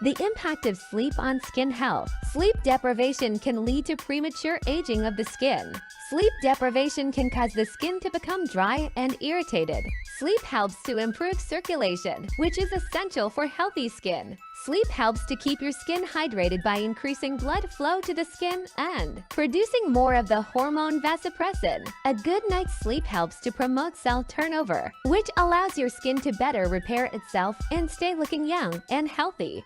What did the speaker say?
The impact of sleep on skin health. Sleep deprivation can lead to premature aging of the skin. Sleep deprivation can cause the skin to become dry and irritated. Sleep helps to improve circulation, which is essential for healthy skin. Sleep helps to keep your skin hydrated by increasing blood flow to the skin and producing more of the hormone vasopressin. A good night's sleep helps to promote cell turnover, which allows your skin to better repair itself and stay looking young and healthy.